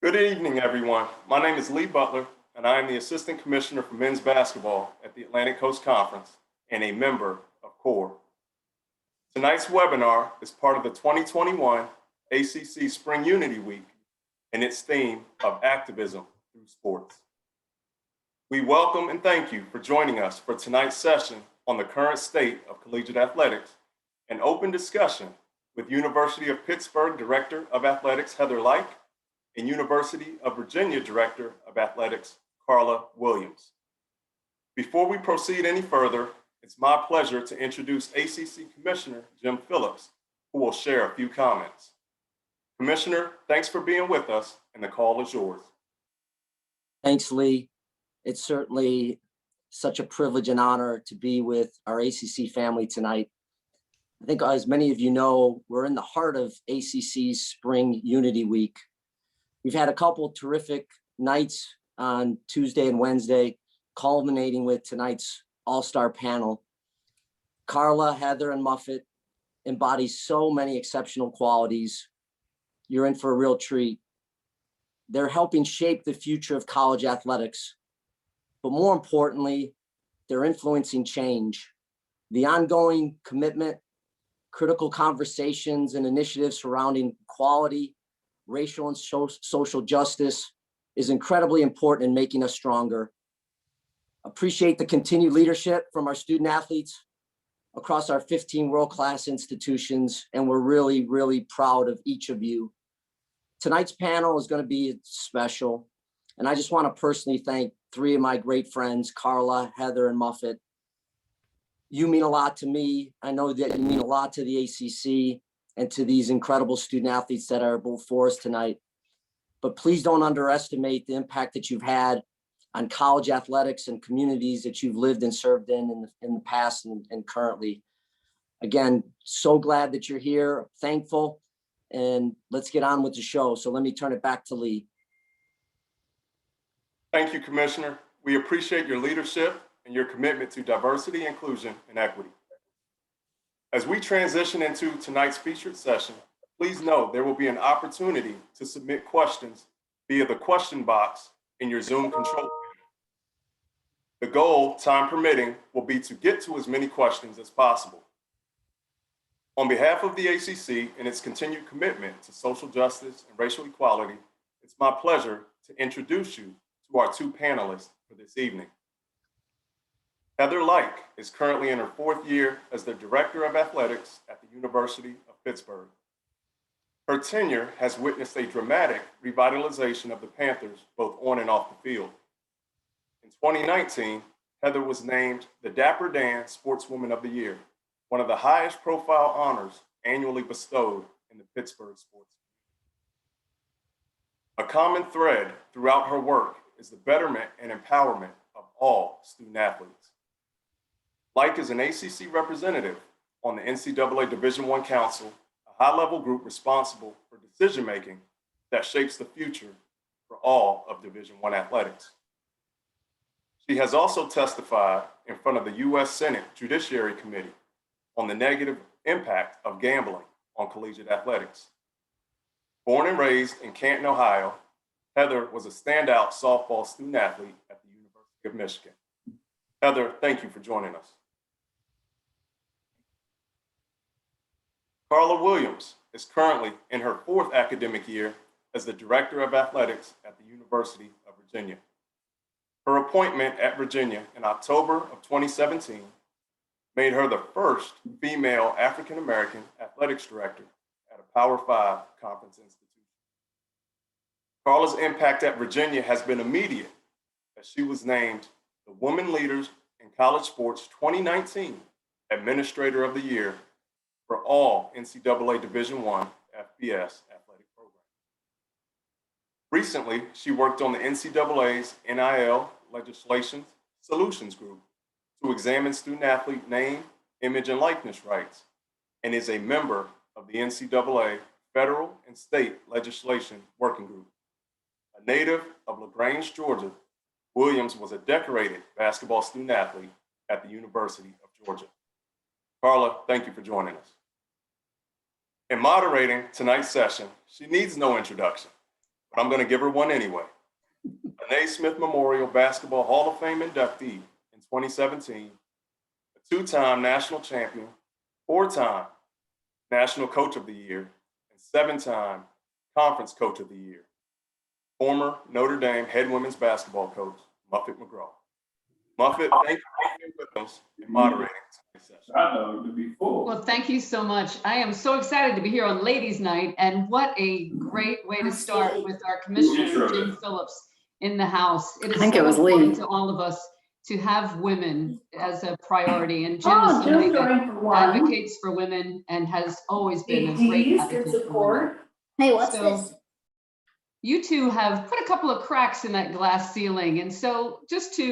Good evening, everyone. My name is Lee Butler, and I am the Assistant Commissioner for Men's Basketball at the Atlantic Coast Conference and a member of CORE. Tonight's webinar is part of the 2021 ACC Spring Unity Week and its theme of activism through sports. We welcome and thank you for joining us for tonight's session on the current state of collegiate athletics, an open discussion with University of Pittsburgh Director of Athletics Heather Lyke and University of Virginia Director of Athletics, Carla Williams. Before we proceed any further, it's my pleasure to introduce ACC Commissioner Jim Phillips, who will share a few comments. Commissioner, thanks for being with us, and the call is yours. Thanks, Lee. It's certainly such a privilege and honor to be with our ACC family tonight. I think as many of you know, we're in the heart of ACC's Spring Unity Week. We've had a couple of terrific nights on Tuesday and Wednesday, culminating with tonight's all-star panel. Carla, Heather, and Muffet embody so many exceptional qualities. You're in for a real treat. They're helping shape the future of college athletics. But more importantly, they're influencing change. The ongoing commitment, critical conversations, and initiatives surrounding equality, racial and social justice is incredibly important in making us stronger. Appreciate the continued leadership from our student athletes across our 15 world-class institutions, and we're really, really proud of each of you. Tonight's panel is going to be special, and I just want to personally thank three of my great friends, Carla, Heather, and Muffet. You mean a lot to me. I know that you mean a lot to the ACC and to these incredible student athletes that are before us tonight. But please don't underestimate the impact that you've had on college athletics and communities that you've lived and served in the past and currently. Again, so glad that you're here, thankful, and let's get on with the show. So let me turn it back to Lee. Thank you, Commissioner. We appreciate your leadership and your commitment to diversity, inclusion, and equity. As we transition into tonight's featured session, please know there will be an opportunity to submit questions via the question box in your Zoom control panel. The goal, time permitting, will be to get to as many questions as possible. On behalf of the ACC and its continued commitment to social justice and racial equality, it's my pleasure to introduce you to our two panelists for this evening. Heather Lyke is currently in her fourth year as the Director of Athletics at the University of Pittsburgh. Her tenure has witnessed a dramatic revitalization of the Panthers, both on and off the field. In 2019, Heather was named the Dapper Dan Sportswoman of the Year, one of the highest profile honors annually bestowed in the Pittsburgh sports. A common thread throughout her work is the betterment and empowerment of all student athletes. Lyke is an ACC representative on the NCAA Division I Council, a high-level group responsible for decision-making that shapes the future for all of Division I athletics. She has also testified in front of the U.S. Senate Judiciary Committee on the negative impact of gambling on collegiate athletics. Born and raised in Canton, Ohio, Heather was a standout softball student athlete at the University of Michigan. Heather, thank you for joining us. Carla Williams is currently in her fourth academic year as the Director of Athletics at the University of Virginia. Her appointment at Virginia in October of 2017 made her the first female African-American athletics director at a Power 5 conference institution. Carla's impact at Virginia has been immediate, as she was named the Women Leaders in College Sports 2019 Administrator of the Year for all NCAA Division I FBS athletic programs. Recently, she worked on the NCAA's NIL Legislation Solutions Group to examine student athlete name, image, and likeness rights, and is a member of the NCAA Federal and State Legislation Working Group. A native of LaGrange, Georgia, Williams was a decorated basketball student athlete at the University of Georgia. Carla, thank you for joining us. In moderating tonight's session, she needs no introduction. but I'm going to give her one anyway. A Naismith Memorial Basketball Hall of Fame inductee in 2017, a two-time national champion, four-time National Coach of the Year, and seven-time Conference Coach of the Year. Former Notre Dame head women's basketball coach, Muffet McGraw. Muffet, thank you for being with us and moderating today's session. I know to be full. Well, thank you so much. I am so excited to be here on Ladies' Night, and what a great way to start with our Commissioner, Jim Phillips, in the House. It is I think it was important Lee. to all of us to have women as a priority, and Jim Oh, is somebody Jim's that going for one. advocates for women and has always been a great Good advocate for women. support. Hey, what's So, this? you two have put a couple of cracks in that glass ceiling. And so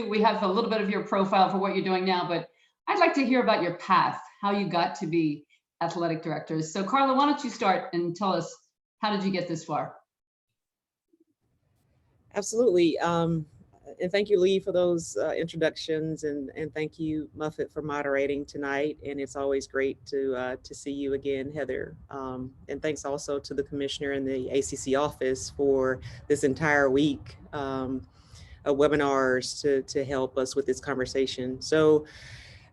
we have a little bit of your profile for what you're doing now, but I'd like to hear about your path, how you got to be athletic directors. So Carla, why don't you start and tell us, how did you get this far? Absolutely. And thank you, Lee, for those introductions, and thank you, Muffet, for moderating tonight. And it's always great to see you again, Heather. And thanks also to the Commissioner and the ACC office for this entire week of webinars to help us with this conversation. So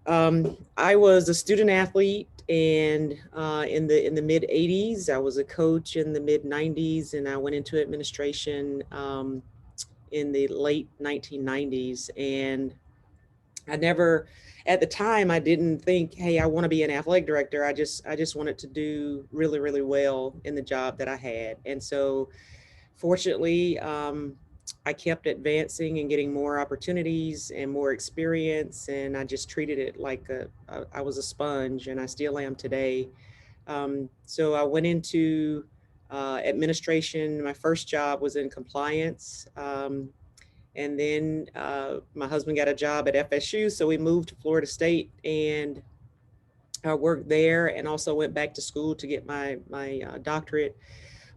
I was a student athlete, and in the mid 80s, I was a coach in the mid 90s, and I went into administration in the late 1990s. And I never, at the time, I didn't think, hey, I want to be an athletic director. I just wanted to do really, really well in the job that I had. And so fortunately, I kept advancing and getting more opportunities and more experience. And I just treated it like I was a sponge, and I still am today. So I went into administration. My first job was in compliance. And then my husband got a job at FSU. So we moved to Florida State, and I worked there, and also went back to school to get my doctorate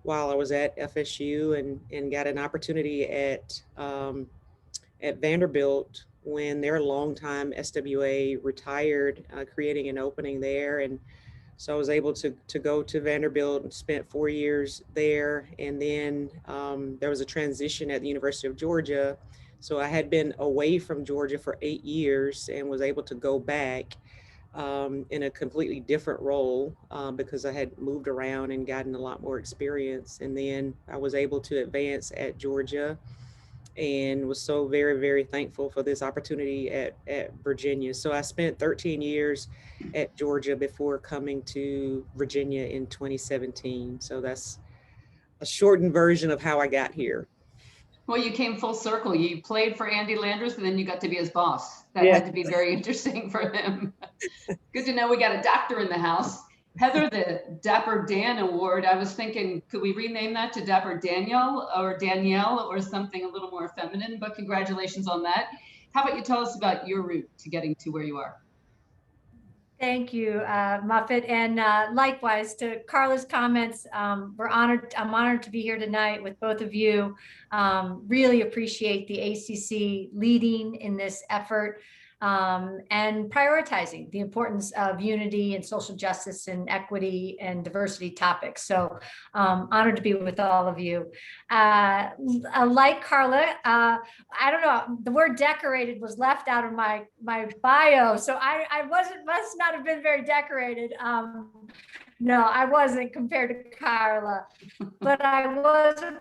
while I was at FSU, and got an opportunity at Vanderbilt when their longtime SWA retired, creating an opening there. And so I was able to go to Vanderbilt and spent 4 years there. And then there was a transition at the University of Georgia. So I had been away from Georgia for 8 years and was able to go back in a completely different role because I had moved around and gotten a lot more experience. And then I was able to advance at Georgia, and was so very, very thankful for this opportunity at Virginia. So I spent 13 years at Georgia before coming to Virginia in 2017. So that's a shortened version of how I got here. Well, you came full circle. You played for Andy Landers, and then you got to be his boss. That Yeah. had to be very interesting for him. Good to know we got a doctor in the house. Heather, the Dapper Dan Award, I was thinking, could we rename that to Dapper Danielle or something a little more feminine? But congratulations on that. How about you tell us about your route to getting to where you are? Thank you, Muffet, and likewise to Carla's comments. We're honored. I'm honored to be here tonight with both of you. Really appreciate the ACC leading in this effort and prioritizing the importance of unity and social justice and equity and diversity topics. So honored to be with all of you. Like Carla, I don't know, the word decorated was left out of my bio. So I must not have been very decorated. No, I wasn't compared to Carla, but I was a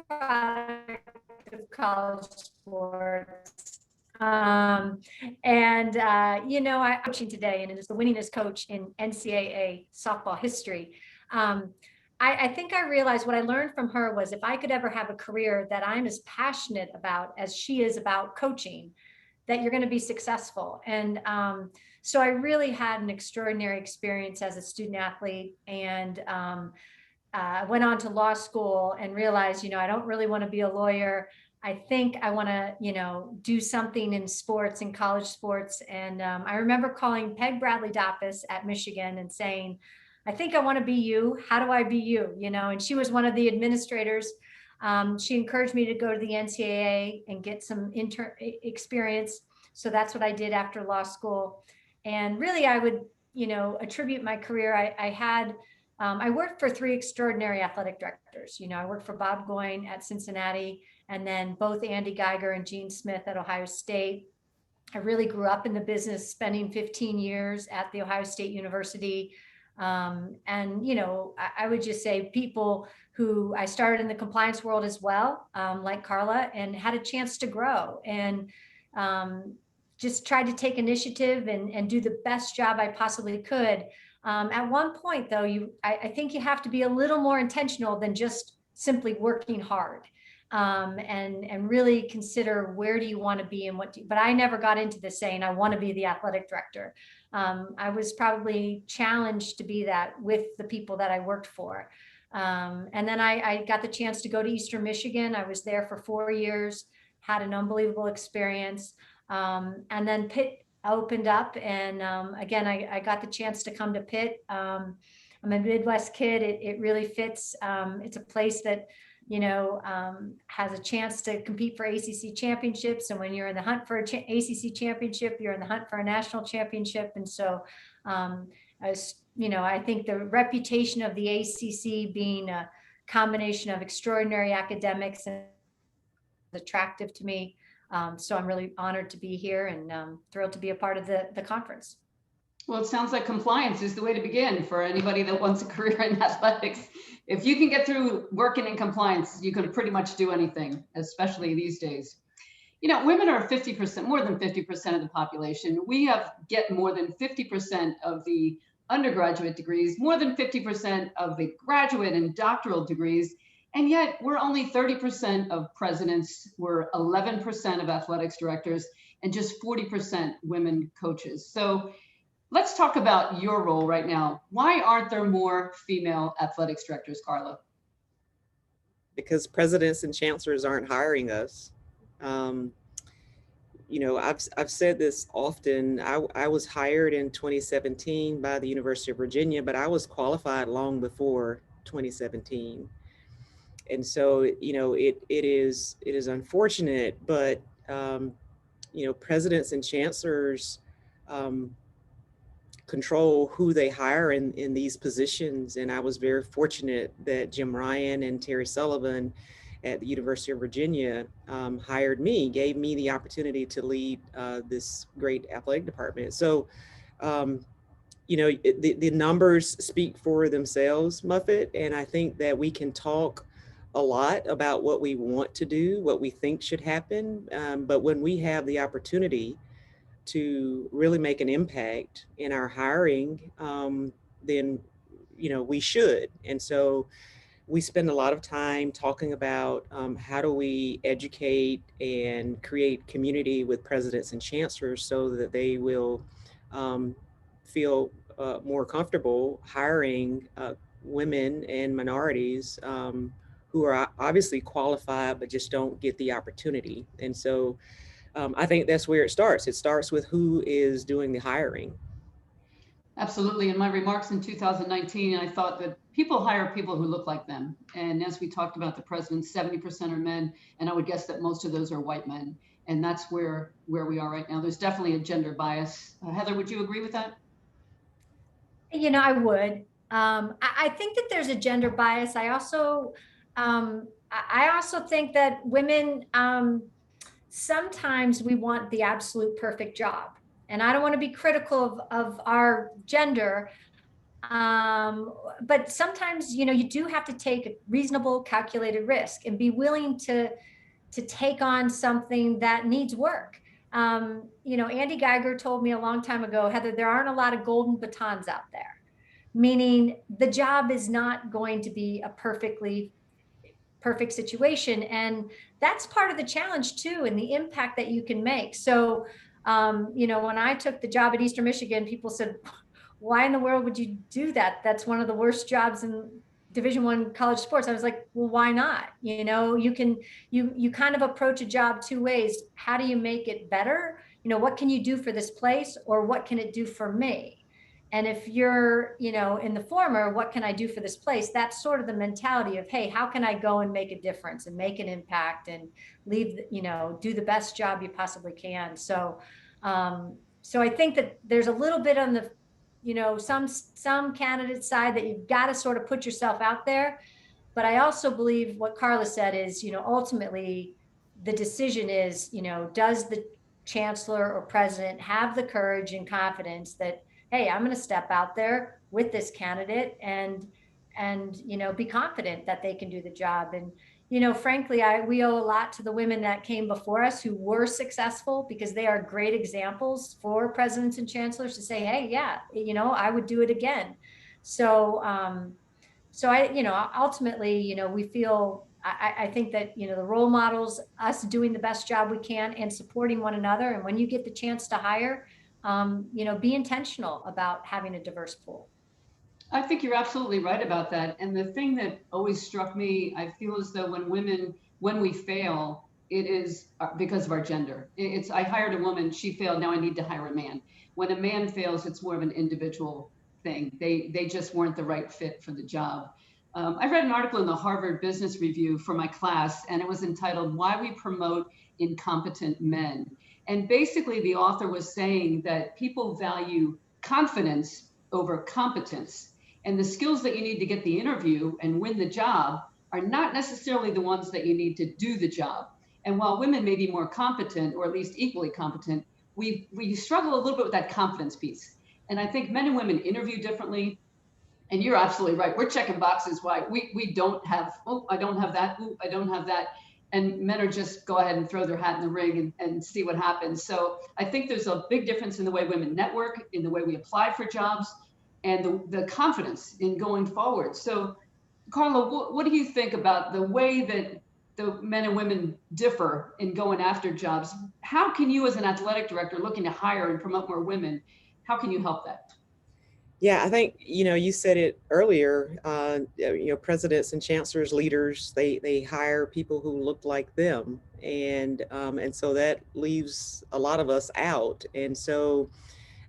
product of college sports. I'm coaching today, and it is the winningest coach in NCAA softball history. I think I realized what I learned from her was if I could ever have a career that I'm as passionate about as she is about coaching, that you're going to be successful. And so I really had an extraordinary experience as a student athlete, and went on to law school and realized, I don't really want to be a lawyer. I think I want to, do something in sports, in college sports. And I remember calling Peg Bradley Doppus at Michigan and saying, I think I want to be you. How do I be you? And she was one of the administrators. She encouraged me to go to the NCAA and get some experience. So that's what I did after law school. And really, I would, attribute my career. I had I worked for three extraordinary athletic directors. I worked for Bob Goyne at Cincinnati, and then both Andy Geiger and Gene Smith at Ohio State. I really grew up in the business, spending 15 years at the Ohio State University. And, I would just say people who I started in the compliance world as well, like Carla, and had a chance to grow and just tried to take initiative and do the best job I possibly could. At one point, though, I think you have to be a little more intentional than just simply working hard. And really consider where do you want to be and but I never got into this saying I want to be the athletic director. I was probably challenged to be that with the people that I worked for. And then I got the chance to go to Eastern Michigan. I was there for 4 years, had an unbelievable experience. And then Pitt opened up, and again, I got the chance to come to Pitt. I'm a Midwest kid. It really fits. It's a place that has a chance to compete for ACC championships. And when you're in the hunt for an ACC championship, you're in the hunt for a national championship. And so, I think the reputation of the ACC being a combination of extraordinary academics and attractive to me. So I'm really honored to be here and thrilled to be a part of the conference. Well, it sounds like compliance is the way to begin for anybody that wants a career in athletics. If you can get through working in compliance, you can pretty much do anything, especially these days. Women are 50%, more than 50% of the population. We get more than 50% of the undergraduate degrees, more than 50% of the graduate and doctoral degrees. And yet we're only 30% of presidents, we're 11% of athletics directors, and just 40% women coaches. So let's talk about your role right now. Why aren't there more female athletics directors, Carla? Because presidents and chancellors aren't hiring us. I've said this often. I was hired in 2017 by the University of Virginia, but I was qualified long before 2017. And so, it is unfortunate, but presidents and chancellors control who they hire in these positions. And I was very fortunate that Jim Ryan and Terry Sullivan at the University of Virginia hired me, gave me the opportunity to lead this great athletic department. So, the numbers speak for themselves, Muffet. And I think that we can talk a lot about what we want to do, what we think should happen. But when we have the opportunity to really make an impact in our hiring, then, we should. And so we spend a lot of time talking about how do we educate and create community with presidents and chancellors so that they will feel more comfortable hiring women and minorities who are obviously qualified, but just don't get the opportunity. And so I think that's where it starts. It starts with who is doing the hiring. Absolutely. In my remarks in 2019, I thought that people hire people who look like them. And as we talked about the presidents, 70% are men. And I would guess that most of those are white men. And that's where we are right now. There's definitely a gender bias. Heather, would you agree with that? I would. I think that there's a gender bias. I also think that women, sometimes we want the absolute perfect job. And I don't want to be critical of our gender. But sometimes, you do have to take a reasonable, calculated risk and be willing to take on something that needs work. Andy Geiger told me a long time ago, Heather, there aren't a lot of golden batons out there, meaning the job is not going to be a perfect situation. And that's part of the challenge too, and the impact that you can make. So, when I took the job at Eastern Michigan, people said, why in the world would you do that? That's one of the worst jobs in Division I college sports. I was like, well, why not? You kind of approach a job two ways. How do you make it better? What can you do for this place, or what can it do for me? And if you're, in the former, what can I do for this place? That's sort of the mentality of, hey, how can I go and make a difference and make an impact and leave, do the best job you possibly can. So, I think that there's a little bit on the some candidates side that you've got to sort of put yourself out there. But I also believe what Carla said is, ultimately the decision is, does the chancellor or president have the courage and confidence that, hey, I'm going to step out there with this candidate and be confident that they can do the job. And frankly, we owe a lot to the women that came before us who were successful, because they are great examples for presidents and chancellors to say, hey, yeah, I would do it again. So ultimately, we feel, I think that, the role models, us doing the best job we can and supporting one another. And when you get the chance to hire, be intentional about having a diverse pool. I think you're absolutely right about that. And the thing that always struck me, I feel as though when we fail, it is because of our gender. I hired a woman, she failed, now I need to hire a man. When a man fails, it's more of an individual thing. They just weren't the right fit for the job. I read an article in the Harvard Business Review for my class, and it was entitled, "Why We Promote Incompetent Men." And basically the author was saying that people value confidence over competence. And the skills that you need to get the interview and win the job are not necessarily the ones that you need to do the job. And while women may be more competent, or at least equally competent, we struggle a little bit with that confidence piece. And I think men and women interview differently. And you're absolutely right. We're checking boxes. Why we don't have, oh, I don't have that. Oh, I don't have that. And men are just go ahead and throw their hat in the ring and see what happens. So I think there's a big difference in the way women network, in the way we apply for jobs, and the confidence in going forward. So Carla, what do you think about the way that the men and women differ in going after jobs? How can you, as an athletic director looking to hire and promote more women, how can you help that? Yeah, I think, you said it earlier, presidents and chancellors, leaders, they hire people who look like them. And so that leaves a lot of us out. And so,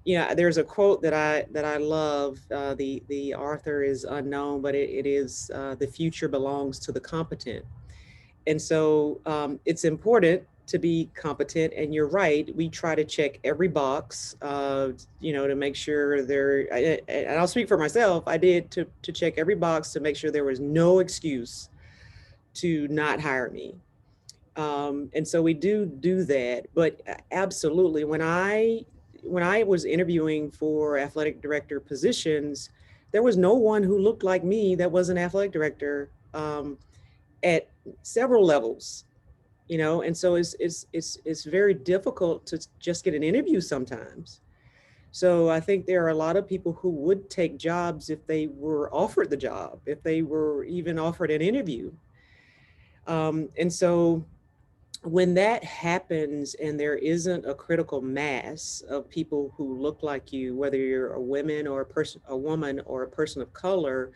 there's a quote that I love. The author is unknown, but it is, "The future belongs to the competent." And so it's important to be competent. And you're right, we try to check every box, to make sure and I'll speak for myself, I did to check every box to make sure there was no excuse to not hire me. And so we do that. But absolutely, when I was interviewing for athletic director positions, there was no one who looked like me that was an athletic director at several levels, and so it's very difficult to just get an interview sometimes. So I think there are a lot of people who would take jobs if they were offered the job, if they were even offered an interview. And so when that happens and there isn't a critical mass of people who look like you, whether you're a woman or a woman or a person of color,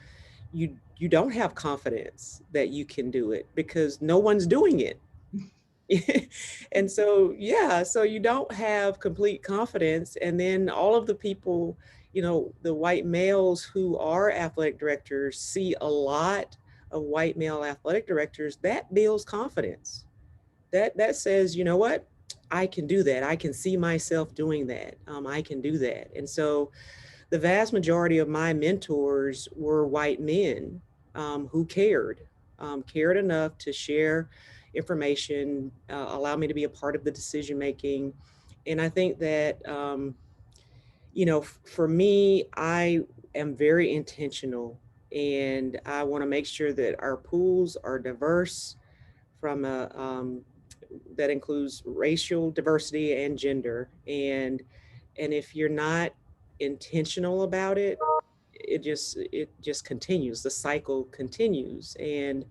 you don't have confidence that you can do it because no one's doing it. And so, so you don't have complete confidence. And then all of the people, the white males who are athletic directors see a lot of white male athletic directors. That builds confidence. That says, you know what, I can do that. I can see myself doing that. I can do that. And so the vast majority of my mentors were white men who cared enough to share information, allow me to be a part of the decision making. And I think that, for me, I am very intentional, and I want to make sure that our pools are diverse from that includes racial diversity and gender. And if you're not intentional about it, it just continues. The cycle continues. And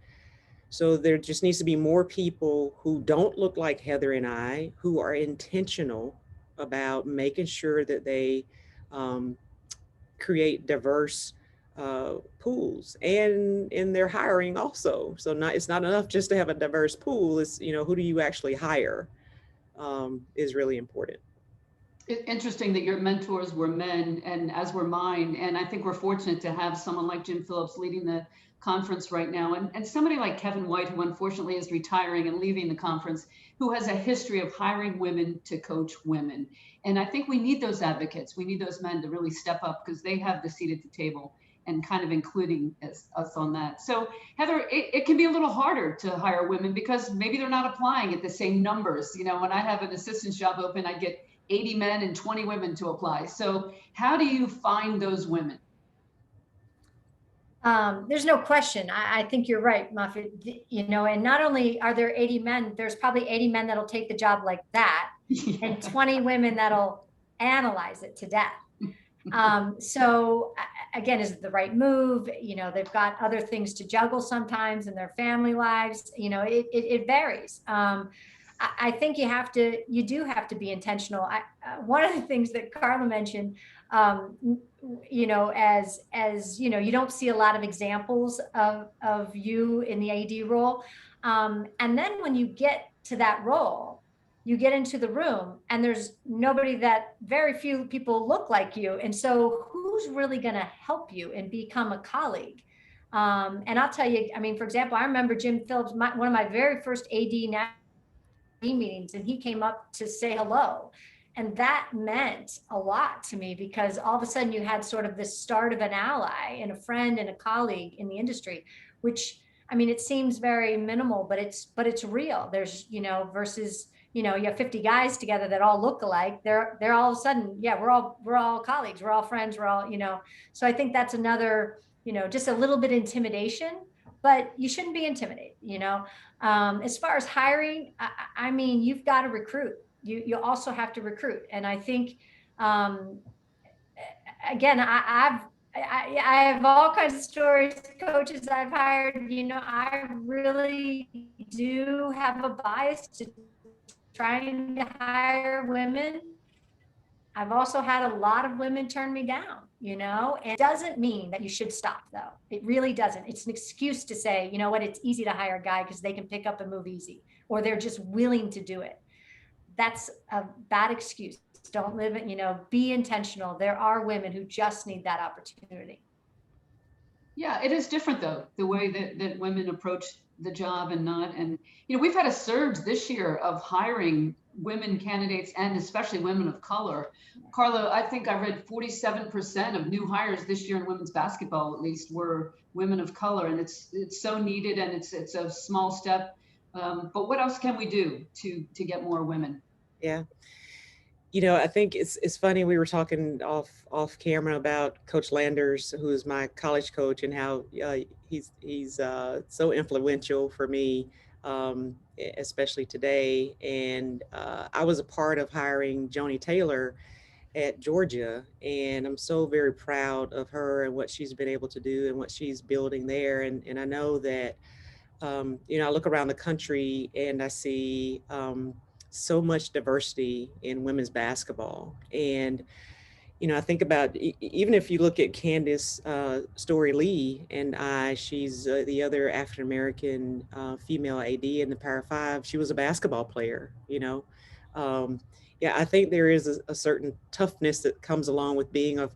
so there just needs to be more people who don't look like Heather and I, who are intentional about making sure that they create diverse pools, and in their hiring also. So it's not enough just to have a diverse pool. It's, who do you actually hire is really important. Interesting that your mentors were men, and as were mine. And I think we're fortunate to have someone like Jim Phillips leading the conference right now. And somebody like Kevin White, who unfortunately is retiring and leaving the conference, who has a history of hiring women to coach women. And I think we need those advocates. We need those men to really step up because they have the seat at the table and kind of including us on that. So Heather, it can be a little harder to hire women because maybe they're not applying at the same numbers. You know, when I have an assistant's job open, I get 80 men and 20 women to apply. So how do you find those women? There's no question. I think you're right, Muffet. You know, and not only are there 80 men, there's probably 80 men that'll take the job like that, and 20 women that'll analyze it to death. So again, is it the right move? You know, they've got other things to juggle sometimes in their family lives. You know, it varies. I think you do have to be intentional. One of the things that Carla mentioned, you know, as you know, you don't see a lot of examples of you in the AD role. And then when you get to that role, you get into the room and there's nobody, that very few people look like you. And so who's really going to help you and become a colleague? And I'll tell you, I mean, for example, I remember Jim Phillips, one of my very first AD meetings, and he came up to say hello. And that meant a lot to me because all of a sudden you had sort of this start of an ally and a friend and a colleague in the industry, which, I mean, it seems very minimal, but it's real. There's, you know, versus, you know, you have 50 guys together that all look alike. They're all of a sudden, yeah, we're all colleagues, we're all friends, we're all, you know. So I think that's another, you know, just a little bit intimidation, but you shouldn't be intimidated, you know. As far as hiring, I mean, you've got to recruit. You also have to recruit. And I think, again, I have all kinds of stories, coaches I've hired, you know, I really do have a bias to trying to hire women. I've also had a lot of women turn me down, you know, and it doesn't mean that you should stop though. It really doesn't. It's an excuse to say, you know what, it's easy to hire a guy because they can pick up and move easy, or they're just willing to do it. That's a bad excuse. Don't live it, you know, be intentional. There are women who just need that opportunity. Yeah, it is different though, the way that women approach the job and not. And, you know, we've had a surge this year of hiring women candidates and especially women of color. Carla, I think I read 47% of new hires this year in women's basketball, at least, were women of color. And it's so needed, and it's a small step. But what else can we do to get more women? Yeah. You know, I think it's funny. We were talking off camera about Coach Landers, who is my college coach, and how he's so influential for me, especially today. And I was a part of hiring Joni Taylor at Georgia, and I'm so very proud of her and what she's been able to do and what she's building there. And I know that, you know, I look around the country and I see so much diversity in women's basketball. And, you know, I think about, even if you look at Candace Story Lee and she's the other African-American female AD in the Power Five, she was a basketball player, you know. Yeah, I think there is a certain toughness that comes along with being a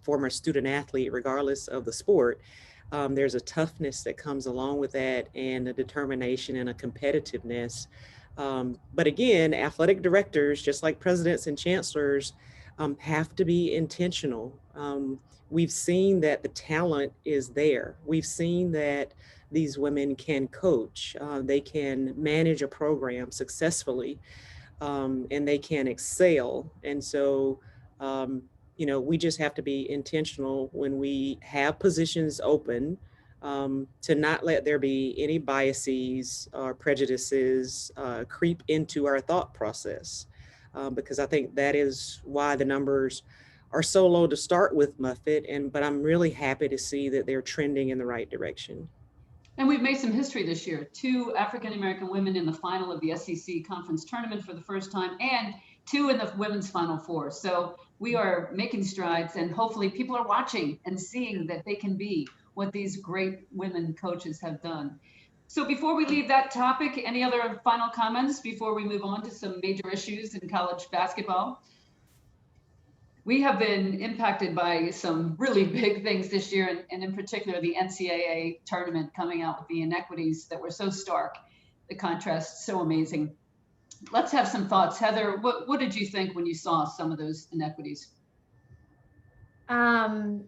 former student athlete, regardless of the sport. There's a toughness that comes along with that, and a determination and a competitiveness. But again, athletic directors, just like presidents and chancellors, have to be intentional. We've seen that the talent is there. We've seen that these women can coach, they can manage a program successfully, and they can excel. And so, you know, we just have to be intentional when we have positions open, to not let there be any biases or prejudices creep into our thought process, because I think that is why the numbers are so low to start with, Muffet. But I'm really happy to see that they're trending in the right direction. And we've made some history this year. 2 African-American women in the final of the SEC conference tournament for the first time, and 2 in the women's Final Four. So we are making strides, and hopefully people are watching and seeing that they can be what these great women coaches have done. So before we leave that topic, any other final comments before we move on to some major issues in college basketball? We have been impacted by some really big things this year, and in particular, the NCAA tournament coming out with the inequities that were so stark, the contrast so amazing. Let's have some thoughts. Heather, what did you think when you saw some of those inequities? You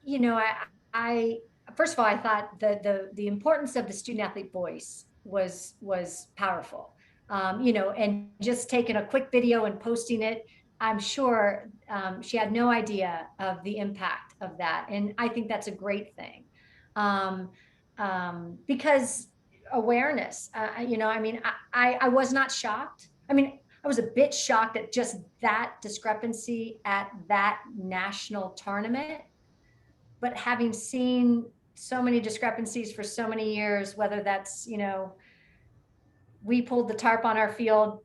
know, I first of all, I thought the importance of the student athlete voice was powerful. You know, and just taking a quick video and posting it, I'm sure she had no idea of the impact of that, and I think that's a great thing, because awareness. You know, I mean, I was not shocked. I mean, I was a bit shocked at just that discrepancy at that national tournament. But having seen so many discrepancies for so many years, whether that's, you know, we pulled the tarp on our field,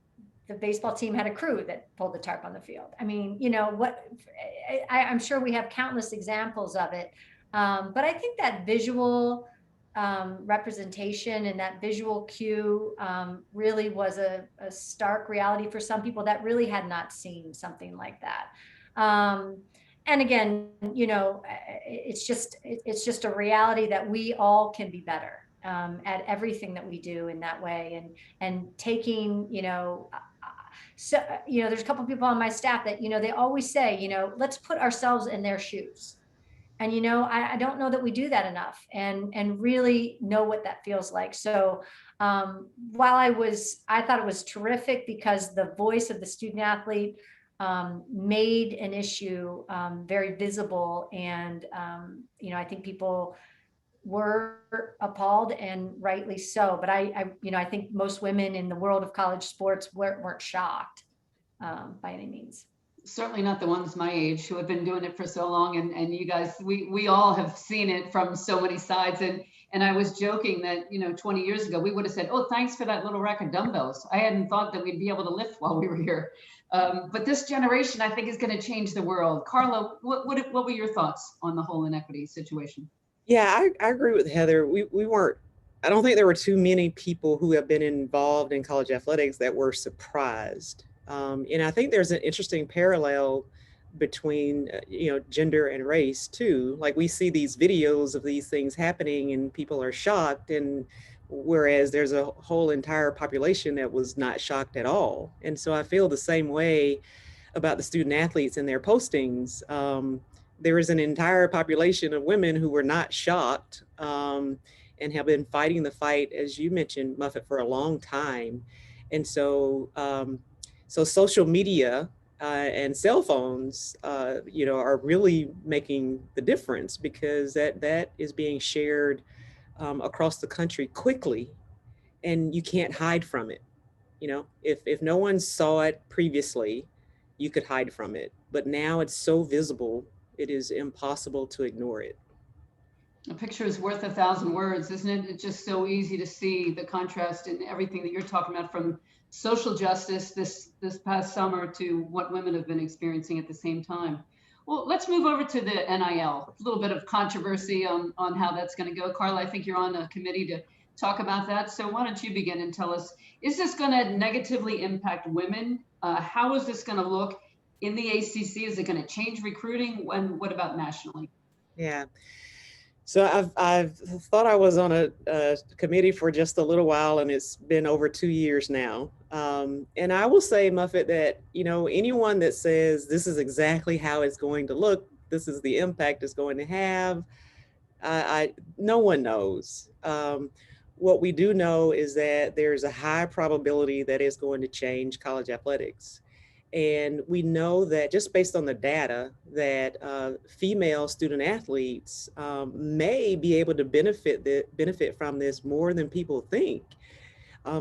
the baseball team had a crew that pulled the tarp on the field. I mean, you know, I'm sure we have countless examples of it. But I think that visual representation and that visual cue really was a stark reality for some people that really had not seen something like that. And again, you know, it's just a reality that we all can be better at everything that we do in that way, and taking, you know, so, you know, there's a couple of people on my staff that, you know, they always say, you know, let's put ourselves in their shoes. And, you know, I don't know that we do that enough, and really know what that feels like. So while I thought it was terrific because the voice of the student athlete made an issue very visible, and you know, I think people were appalled, and rightly so. But you know, I think most women in the world of college sports weren't shocked by any means. Certainly not the ones my age who have been doing it for so long, and you guys, we all have seen it from so many sides. And I was joking that, you know, 20 years ago we would have said, oh, thanks for that little rack of dumbbells. I hadn't thought that we'd be able to lift while we were here. But this generation, I think, is going to change the world. Carla, what were your thoughts on the whole inequity situation? Yeah, I agree with Heather. We weren't, I don't think there were too many people who have been involved in college athletics that were surprised. And I think there's an interesting parallel between, you know, gender and race too. Like, we see these videos of these things happening and people are shocked, and whereas there's a whole entire population that was not shocked at all. And so I feel the same way about the student athletes and their postings. There is an entire population of women who were not shocked and have been fighting the fight, as you mentioned, Muffet, for a long time. And so, so social media and cell phones, you know, are really making the difference, because that is being shared across the country quickly, and you can't hide from it. You know, if no one saw it previously, you could hide from it, but now it's so visible, it is impossible to ignore it. A picture is worth 1,000 words, isn't it? It's just so easy to see the contrast in everything that you're talking about, from social justice this past summer to what women have been experiencing at the same time. Well, let's move over to the NIL. A little bit of controversy on how that's going to go. Carla, I think you're on a committee to talk about that. So why don't you begin and tell us, is this going to negatively impact women? How is this going to look in the ACC? Is it going to change recruiting? And what about nationally? Yeah. So I've thought I was on a committee for just a little while, and it's been over 2 years now. And I will say, Muffet, that, you know, anyone that says this is exactly how it's going to look, this is the impact it's going to have, no one knows. What we do know is that there's a high probability that it's going to change college athletics. And we know that, just based on the data, that female student athletes may be able to benefit from this more than people think.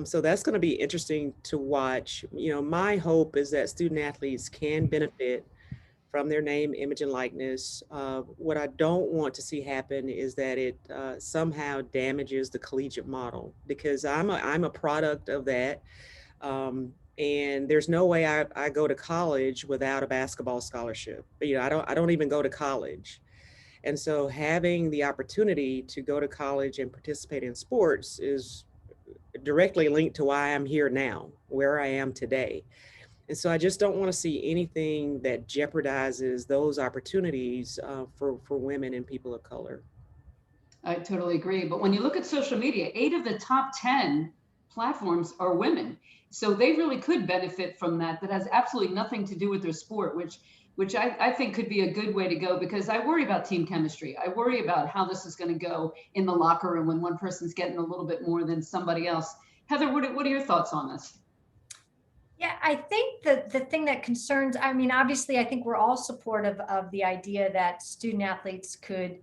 So that's going to be interesting to watch. You know, my hope is that student athletes can benefit from their name, image, and likeness. What I don't want to see happen is that it somehow damages the collegiate model, because I'm a product of that. And there's no way I go to college without a basketball scholarship. You know, I don't even go to college. And so having the opportunity to go to college and participate in sports is directly linked to why I'm here now, where I am today. And so I just don't want to see anything that jeopardizes those opportunities for women and people of color. I totally agree. But when you look at social media, 8 of the top 10 platforms are women. So they really could benefit from that. That has absolutely nothing to do with their sport, which I think could be a good way to go, because I worry about team chemistry. I worry about how this is going to go in the locker room when one person's getting a little bit more than somebody else. Heather, what are your thoughts on this? Yeah, I think the thing that concerns, I mean, obviously, I think we're all supportive of the idea that student athletes could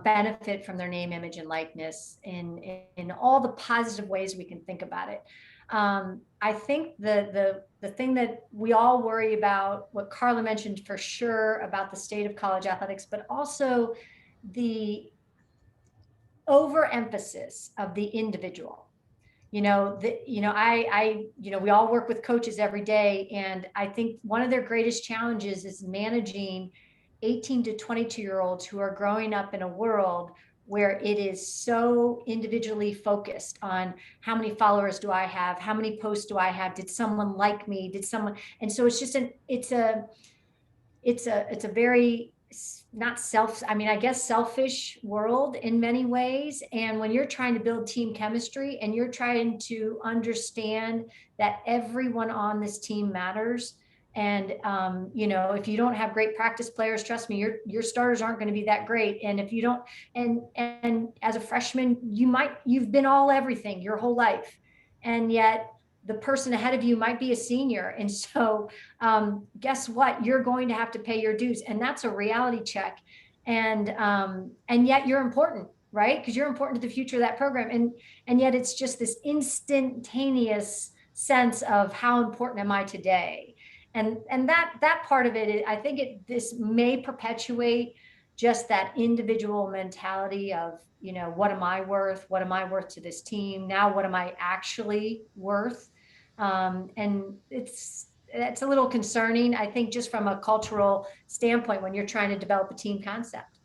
benefit from their name, image, and likeness in all the positive ways we can think about it. I think the thing that we all worry about, what Carla mentioned for sure about the state of college athletics, but also the overemphasis of the individual. We all work with coaches every day. And I think one of their greatest challenges is managing 18 to 22-year-olds who are growing up in a world where it is so individually focused on how many followers do I have? How many posts do I have? Did someone like me? And so it's just it's a very, not selfish world in many ways. And when you're trying to build team chemistry and you're trying to understand that everyone on this team matters. And, if you don't have great practice players, trust me, your starters aren't going to be that great. And if you don't, and as a freshman, you've been all everything your whole life. And yet the person ahead of you might be a senior. And so guess what? You're going to have to pay your dues. And that's a reality check. And yet you're important, right? Because you're important to the future of that program. And yet it's just this instantaneous sense of how important am I today? And that part of it, I think this may perpetuate just that individual mentality of, what am I worth? What am I worth to this team? Now, what am I actually worth? And it's a little concerning, I think, just from a cultural standpoint when you're trying to develop a team concept.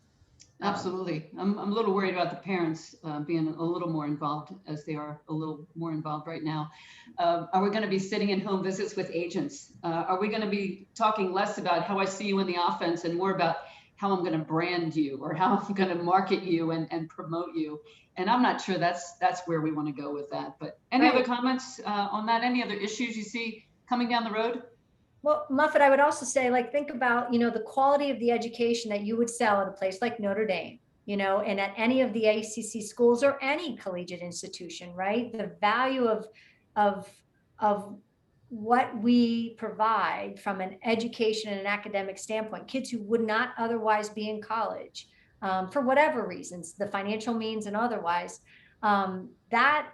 Absolutely. I'm a little worried about the parents being a little more involved, as they are a little more involved right now. Are we going to be sitting in home visits with agents? Are we going to be talking less about how I see you in the offense and more about how I'm going to brand you or how I'm going to market you and promote you? And I'm not sure that's where we want to go with that. But any other comments on that? Any other issues you see coming down the road? Well, Muffet, I would also say, think about, the quality of the education that you would sell at a place like Notre Dame, and at any of the ACC schools or any collegiate institution, right? The value of what we provide from an education and an academic standpoint, kids who would not otherwise be in college for whatever reasons, the financial means and otherwise, that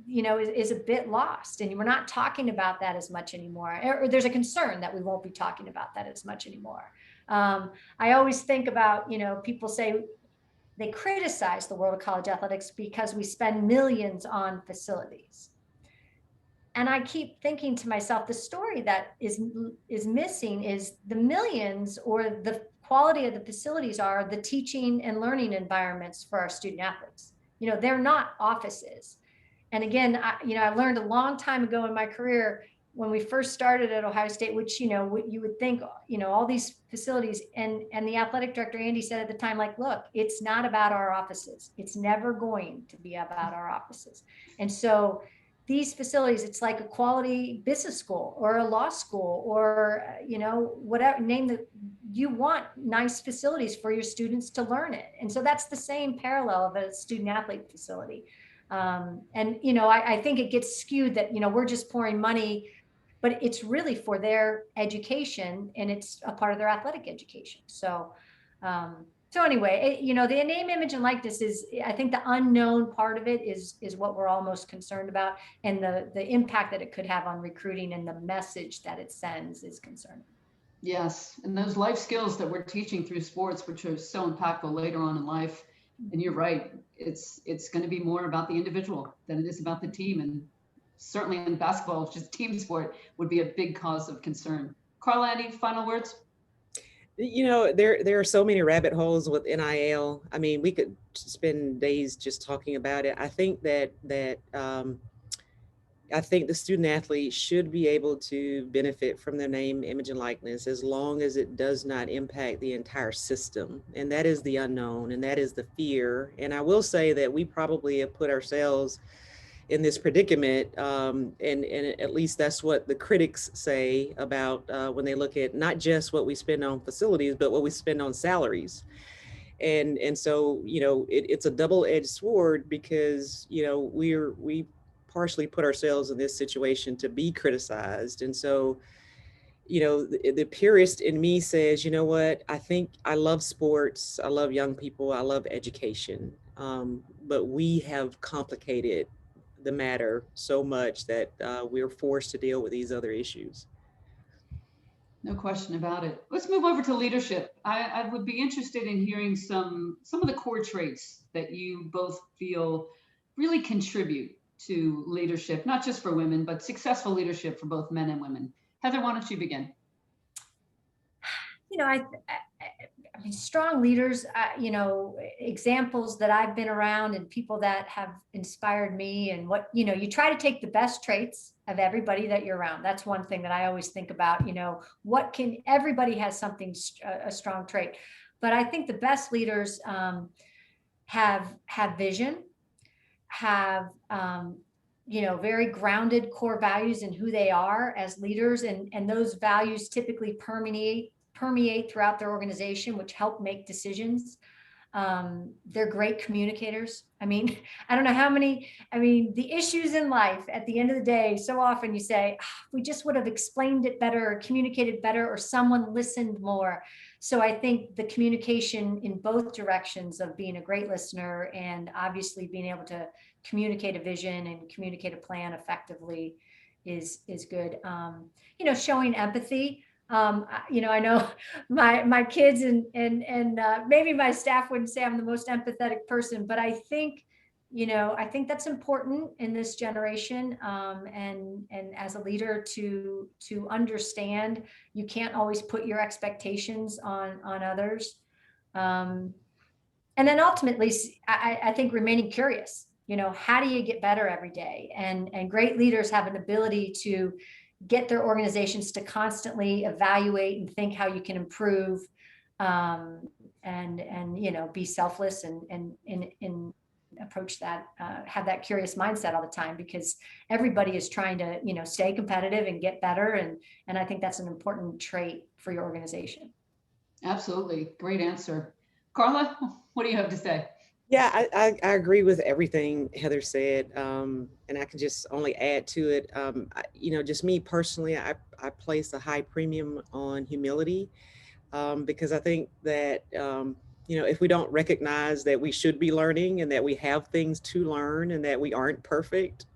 is a bit lost, and we're not talking about that as much anymore. Or there's a concern that we won't be talking about that as much anymore. I always think about, people say they criticize the world of college athletics because we spend millions on facilities. And I keep thinking to myself, the story that is missing is the millions, or the quality of the facilities are the teaching and learning environments for our student athletes. They're not offices. And again, I learned a long time ago in my career when we first started at Ohio State, which, you would think, all these facilities, and the athletic director, Andy, said at the time, look, it's not about our offices. It's never going to be about our offices. And so these facilities, it's like a quality business school or a law school or, whatever name that you want, nice facilities for your students to learn it. And so that's the same parallel of a student athlete facility. I think it gets skewed that, we're just pouring money, but it's really for their education and it's a part of their athletic education. So anyway, the name, image, and likeness is, I think the unknown part of it is what we're all most concerned about, and the impact that it could have on recruiting and the message that it sends is concerning. Yes, and those life skills that we're teaching through sports, which are so impactful later on in life. And you're right, it's going to be more about the individual than it is about the team. And certainly in basketball, which is a team sport, would be a big cause of concern. Carla, any final words? There are so many rabbit holes with NIL. I mean, we could spend days just talking about it. I think that I think the student athlete should be able to benefit from their name, image, and likeness as long as it does not impact the entire system. And that is the unknown, and that is the fear. And I will say that we probably have put ourselves in this predicament, and at least that's what the critics say about when they look at not just what we spend on facilities, but what we spend on salaries. And so, you know, it's a double-edged sword because, you know, we partially put ourselves in this situation to be criticized. And so, you know, the purist in me says, you know what, I think I love sports, I love young people, I love education, but we have complicated the matter so much that we're forced to deal with these other issues. No question about it. Let's move over to leadership. I would be interested in hearing some of the core traits that you both feel really contribute to leadership, not just for women, but successful leadership for both men and women. Heather, why don't you begin? You know, I mean, strong leaders, you know, examples that I've been around and people that have inspired me, and what, you know, you try to take the best traits of everybody that you're around. That's one thing that I always think about, you know, what can, everybody has something, a strong trait. But I think the best leaders have vision, have, you know, very grounded core values in who they are as leaders. And those values typically permeate throughout their organization, which help make decisions. They're great communicators. I mean, I don't know how many, I mean, the issues in life at the end of the day, so often you say, we just would have explained it better or communicated better or someone listened more. So I think the communication in both directions of being a great listener and obviously being able to communicate a vision and communicate a plan effectively is good. You know, showing empathy. You know, I know my kids and maybe my staff wouldn't say I'm the most empathetic person, but I think, you know, I think that's important in this generation. And as a leader to understand, you can't always put your expectations on others. And then ultimately, I think remaining curious, you know, how do you get better every day? And great leaders have an ability to get their organizations to constantly evaluate and think how you can improve, and you know, be selfless and approach that, have that curious mindset all the time, because everybody is trying to, you know, stay competitive and get better. And I think that's an important trait for your organization. Absolutely. Great answer. Carla, what do you have to say? Yeah, I agree with everything Heather said, and I can just only add to it. You know, just me personally, I place a high premium on humility, because I think that, you know, if we don't recognize that we should be learning and that we have things to learn and that we aren't perfect,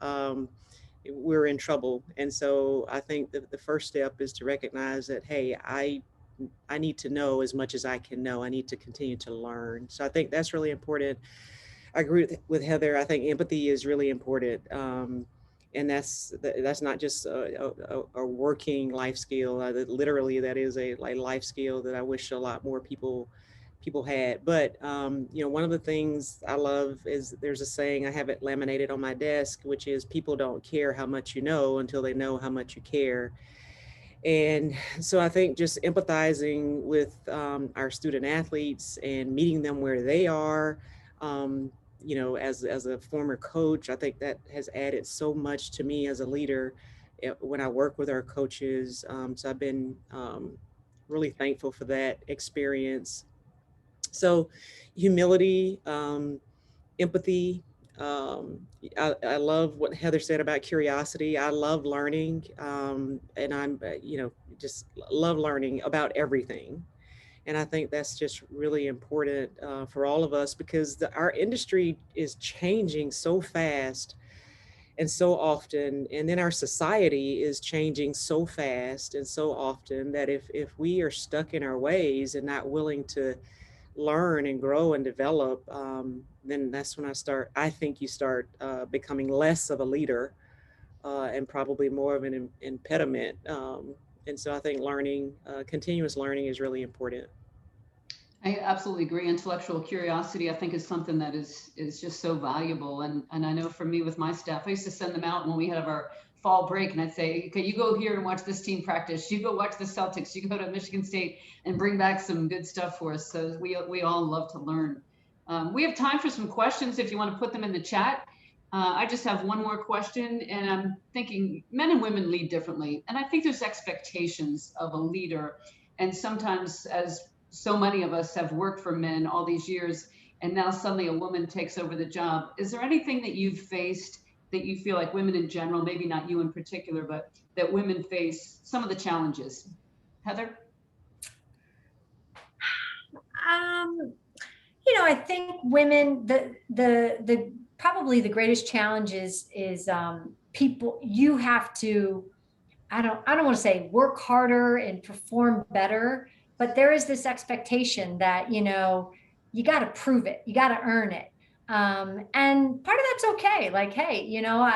we're in trouble. And so I think that the first step is to recognize that, hey, I need to know as much as I can know. I need to continue to learn. So I think that's really important. I agree with Heather. I think empathy is really important. And that's not just a working life skill. Literally, that is a life skill that I wish a lot more people had. But you know, one of the things I love is there's a saying, I have it laminated on my desk, which is people don't care how much you know until they know how much you care. And so I think just empathizing with our student athletes and meeting them where they are, you know, as a former coach, I think that has added so much to me as a leader when I work with our coaches. So I've been really thankful for that experience. So humility, empathy. I love what Heather said about curiosity. I love learning, and I'm, you know, just love learning about everything. And I think that's just really important for all of us, because our industry is changing so fast and so often, and then our society is changing so fast and so often that if we are stuck in our ways and not willing to learn and grow and develop, then that's when I think you start becoming less of a leader and probably more of an impediment. And so I think learning, continuous learning is really important. I absolutely agree. Intellectual curiosity, I think, is something that is just so valuable. And I know for me with my staff, I used to send them out when we had our fall break, and I'd say, okay, you go here and watch this team practice. You go watch the Celtics. You go to Michigan State and bring back some good stuff for us. So we all love to learn. We have time for some questions if you want to put them in the chat. I just have one more question, and I'm thinking men and women lead differently. And I think there's expectations of a leader. And sometimes, as so many of us have worked for men all these years, and now suddenly a woman takes over the job. Is there anything that you've faced that you feel like women in general, maybe not you in particular, but that women face some of the challenges? Heather? I think women, the probably the greatest challenge is people, you have to, I don't want to say work harder and perform better, but there is this expectation that, you got to prove it, you got to earn it. And part of that's okay. Like, hey, you don't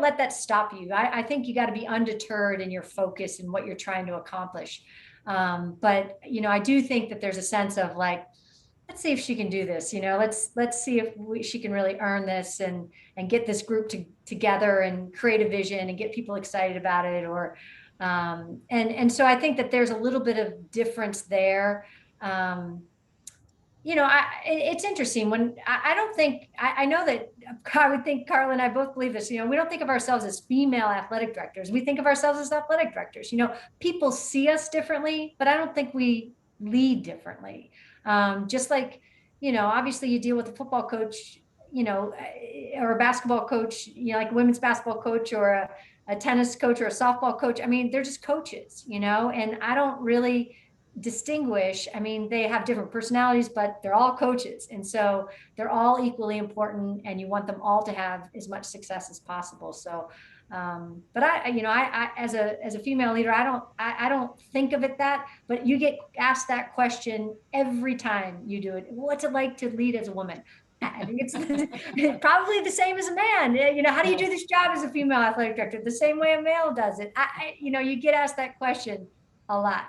let that stop you. I think you got to be undeterred in your focus and what you're trying to accomplish. But, I do think that there's a sense of like, let's see if she can do this, let's see if she can really earn this and get this group together and create a vision and get people excited about it. Or, and so I think that there's a little bit of difference there. It's interesting when I don't think, I know that I would think Carla and I both believe this, we don't think of ourselves as female athletic directors. We think of ourselves as athletic directors. People see us differently, but I don't think we lead differently. Just like, obviously you deal with a football coach, or a basketball coach, like a women's basketball coach or a tennis coach or a softball coach. I mean, they're just coaches, and I don't really distinguish. I mean, they have different personalities, but they're all coaches. And so they're all equally important, and you want them all to have as much success as possible. So, but I as a female leader, I don't think of it that, but you get asked that question every time you do it. What's it like to lead as a woman? I think it's probably the same as a man. How do you do this job as a female athletic director? The same way a male does it. You get asked that question a lot.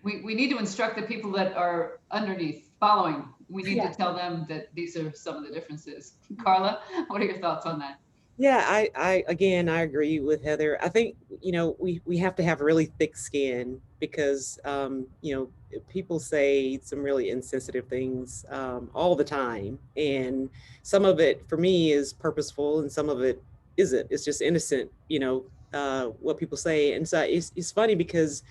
We need to instruct the people that are underneath following. We need to tell them that these are some of the differences. Carla, what are your thoughts on that? Yeah, I again, I agree with Heather. I think, we have to have really thick skin because, people say some really insensitive things all the time. And some of it for me is purposeful and some of it isn't. It's just innocent, what people say. And so it's funny because,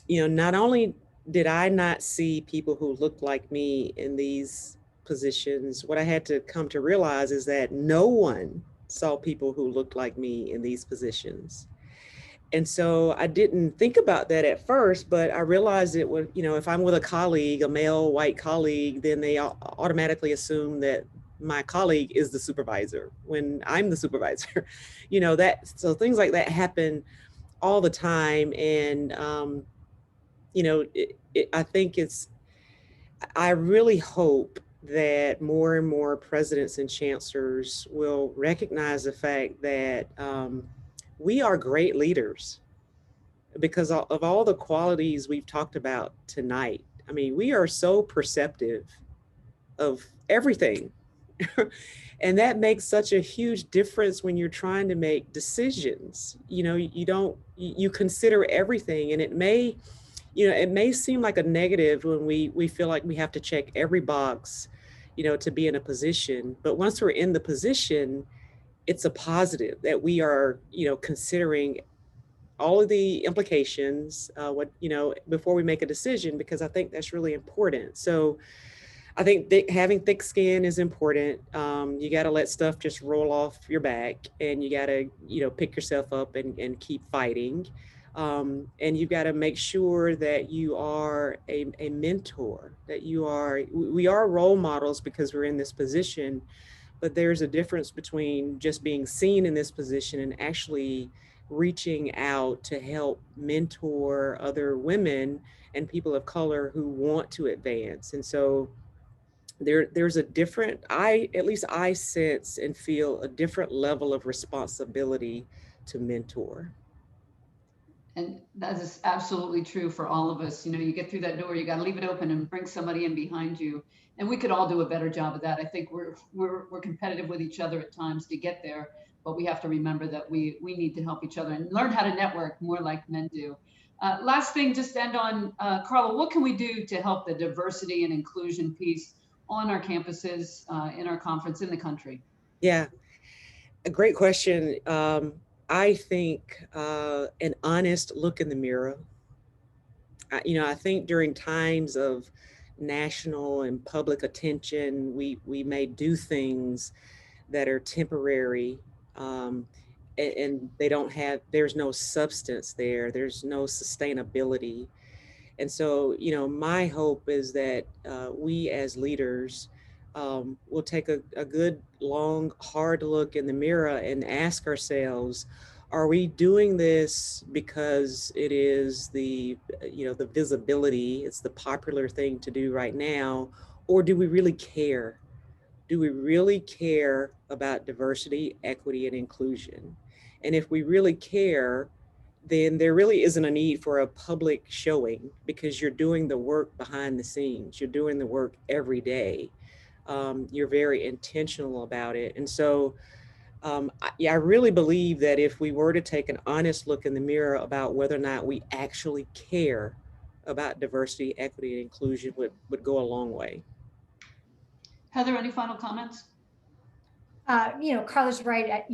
not only did I not see people who looked like me in these positions, what I had to come to realize is that no one saw people who looked like me in these positions. And so I didn't think about that at first, but I realized it would, if I'm with a colleague, a male white colleague, then they automatically assume that my colleague is the supervisor when I'm the supervisor, so things like that happen all the time. And, I think I really hope that more and more presidents and chancellors will recognize the fact that we are great leaders because of all the qualities we've talked about tonight. I mean, we are so perceptive of everything. And that makes such a huge difference when you're trying to make decisions. You consider everything, and it may seem like a negative when we feel like we have to check every box, to be in a position. But once we're in the position, it's a positive that we are, considering all of the implications, before we make a decision, because I think that's really important. So I think having thick skin is important. You got to let stuff just roll off your back, and you got to, pick yourself up and keep fighting. And you've got to make sure that you are a mentor, that we are role models because we're in this position, but there's a difference between just being seen in this position and actually reaching out to help mentor other women and people of color who want to advance. And so there's a different, at least I sense and feel a different level of responsibility to mentor. And that is absolutely true for all of us. You know, you get through that door, you got to leave it open and bring somebody in behind you. And we could all do a better job of that. I think we're competitive with each other at times to get there, but we have to remember that we need to help each other and learn how to network more like men do. Last thing, just to end on, Carla, what can we do to help the diversity and inclusion piece on our campuses, in our conference, in the country? Yeah, a great question. I think an honest look in the mirror. I think during times of national and public attention, we may do things that are temporary, and they don't have. There's no substance there. There's no sustainability. And so, my hope is that we as leaders will take a good, long, hard look in the mirror and ask ourselves, are we doing this because it is the visibility, it's the popular thing to do right now, or do we really care? Do we really care about diversity, equity, and inclusion? And if we really care, then there really isn't a need for a public showing, because you're doing the work behind the scenes. You're doing the work every day. You're very intentional about it. And so I really believe that if we were to take an honest look in the mirror about whether or not we actually care about diversity, equity, and inclusion would go a long way. Heather, any final comments? Carla's right.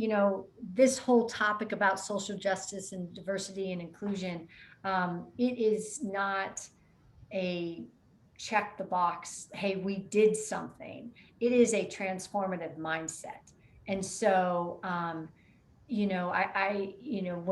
This whole topic about social justice and diversity and inclusion, it is not a check the box, hey, we did something. It is a transformative mindset. And so, when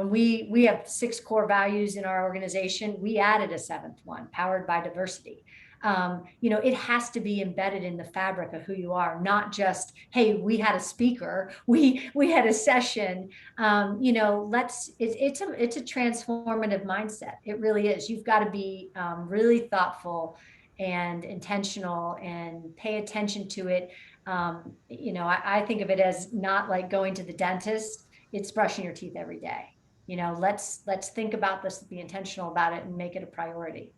we have 6 core values in our organization, we added a 7th one, powered by diversity. It has to be embedded in the fabric of who you are, not just, hey, we had a speaker, we had a session. It's a transformative mindset. It really is. You've got to be really thoughtful and intentional and pay attention to it. I think of it as not like going to the dentist. It's brushing your teeth every day. Let's think about this, be intentional about it, and make it a priority.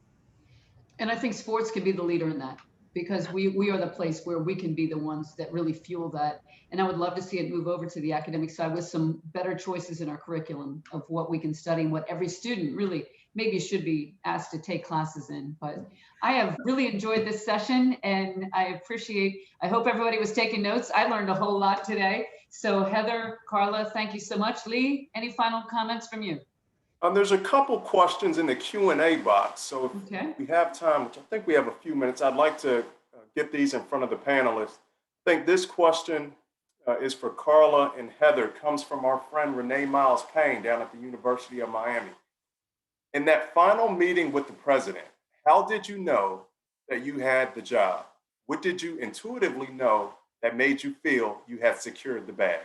And I think sports can be the leader in that, because we are the place where we can be the ones that really fuel that. And I would love to see it move over to the academic side with some better choices in our curriculum of what we can study and what every student really maybe should be asked to take classes in. But I have really enjoyed this session, and I hope everybody was taking notes. I learned a whole lot today. So Heather, Carla, thank you so much. Lee, any final comments from you? There's a couple questions in the Q&A box. So if we have time, which I think we have a few minutes, I'd like to get these in front of the panelists. I think this question is for Carla and Heather, comes from our friend Renee Miles Payne down at the University of Miami. In that final meeting with the president, how did you know that you had the job? What did you intuitively know that made you feel you had secured the bag?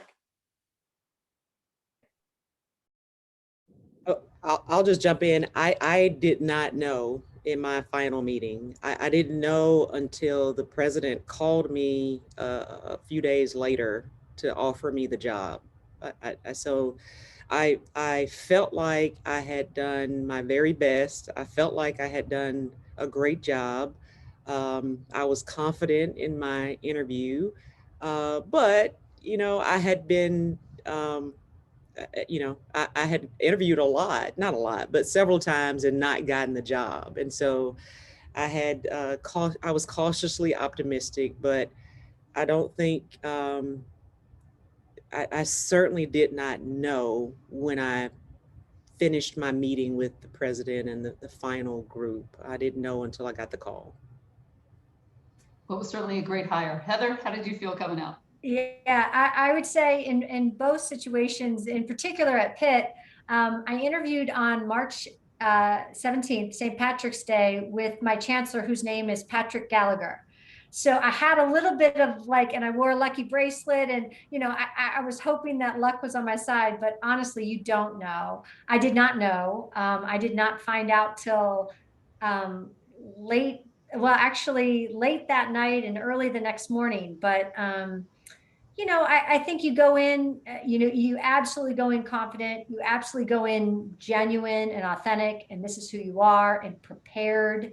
I'll just jump in. I did not know in my final meeting. I didn't know until the president called me a few days later to offer me the job. So I felt like I had done my very best. I felt like I had done a great job. I was confident in my interview, but I had been I had interviewed not a lot, but several times, and not gotten the job. And so I was cautiously optimistic, but I don't think, I certainly did not know when I finished my meeting with the president and the final group. I didn't know until I got the call. Well, it was certainly a great hire. Heather, how did you feel coming out? Yeah, I would say in both situations, in particular at Pitt, I interviewed on March 17th, St. Patrick's Day, with my chancellor, whose name is Patrick Gallagher. So I had a little bit of and I wore a lucky bracelet, and I was hoping that luck was on my side, but honestly, you don't know. I did not know. I did not find out till late that night and early the next morning. But you know, I think you go in, you know, you absolutely go in confident, you absolutely go in genuine and authentic, and this is who you are, and prepared,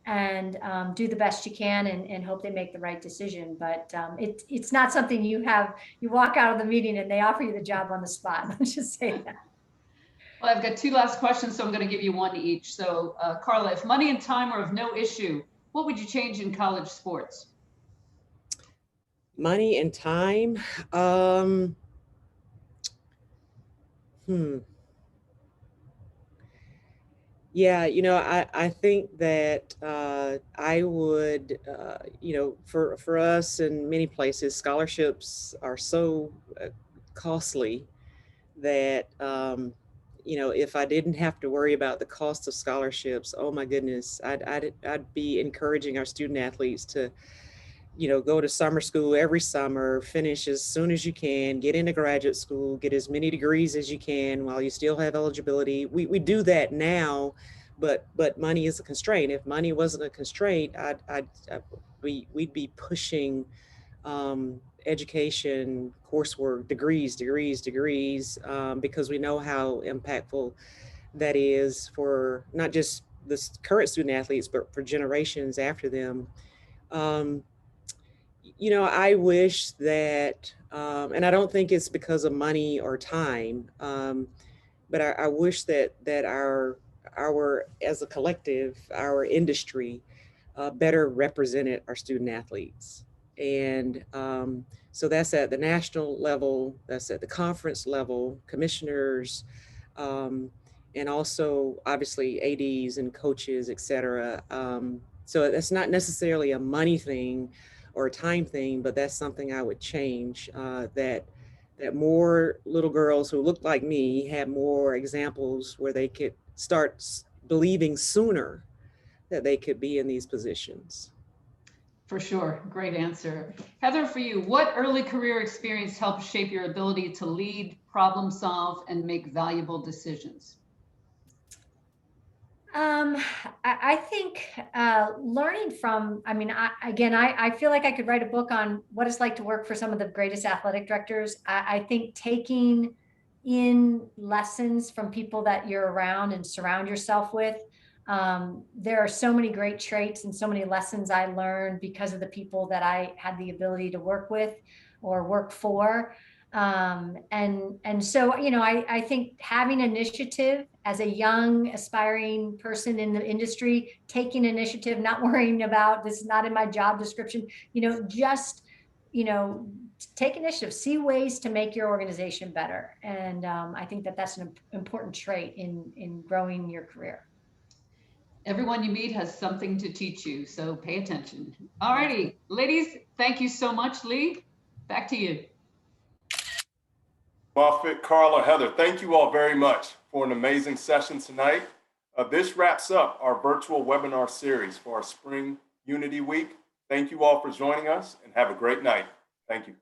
and do the best you can, and hope they make the right decision. But it's not something you walk out of the meeting and they offer you the job on the spot. Let's just say that. Well, I've got two last questions, so I'm going to give you one each. So, Carla, if money and time are of no issue, what would you change in college sports? Money and time. Yeah, you know, I think that I would, you know, for us in many places, scholarships are so costly that, you know, if I didn't have to worry about the cost of scholarships, oh my goodness, I'd be encouraging our student athletes to, you know, go to summer school every summer, finish as soon as you can, get into graduate school, get as many degrees as you can while you still have eligibility. We do that now, but money is a constraint. If money wasn't a constraint, we'd be pushing education, coursework, degrees, because we know how impactful that is for not just the current student athletes, but for generations after them. You know, I wish that, and I don't think it's because of money or time, but I wish that our as a collective, our industry, better represented our student athletes. And so that's at the national level, that's at the conference level, commissioners, and also obviously ADs and coaches, et cetera. So that's not necessarily a money thing or a time thing, but that's something I would change, that more little girls who look like me had more examples where they could start believing sooner that they could be in these positions. For sure. Great answer. Heather, for you, what early career experience helped shape your ability to lead, problem solve, and make valuable decisions? I think learning from, I mean, I feel like I could write a book on what it's like to work for some of the greatest athletic directors. I think taking in lessons from people that you're around and surround yourself with. There are so many great traits and so many lessons I learned because of the people that I had the ability to work with or work for. And so, you know, I think having initiative as a young aspiring person in the industry, taking initiative, not worrying about this is not in my job description, you know, just, you know, take initiative, see ways to make your organization better. And I think that that's an important trait in growing your career. Everyone you meet has something to teach you, so pay attention. All righty, ladies, thank you so much. Lee, back to you. Muffet, Carla, Heather, thank you all very much for an amazing session tonight. This wraps up our virtual webinar series for our Spring Unity Week. Thank you all for joining us and have a great night. Thank you.